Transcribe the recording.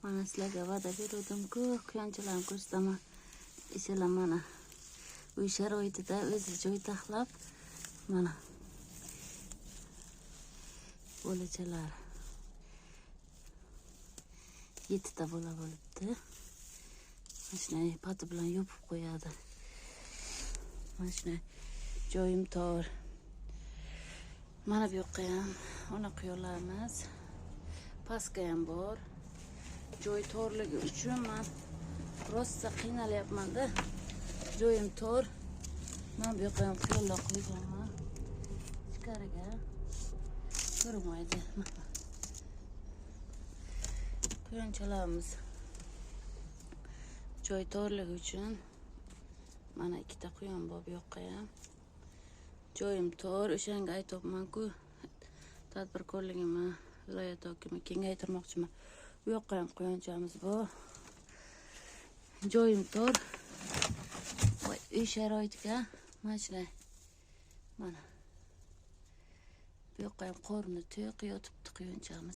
Mana sizlarga va'da berdim-ku, quyonchalarni ko'rsataman. Ishalar mana uy sharoitida o'zi joy taxlab, mana bo'lachalar 7 ta bola bo'libdi. Mana shunday pati bilan yopib qo'yadi. Mana shunday joyim tor. Mana bu yoqqa ham ona quyonlarimiz, pastga ham bor. Joy torligi uchun men rosa qiynalyapman-da. Joyim tor. Men bu yoqqa ham quyonlar qo'yganman. Ichkariga ko'rmaydi. Quyonchalarimiz joy torligi uchun mana 2 ta quyon bor bu yoqqa ham. Joyim tor, o'shanga aytibman-ku, tadbirkorligimni viloyat hokimi kengaytirmoqchiman. Bu yoqqa ham quyonchamiz bor. Joyim tor. Voy, uy sharoitiga mana shunday. Mana. Bu yoqqa ham qorni to'q yotibdi quyonchamiz.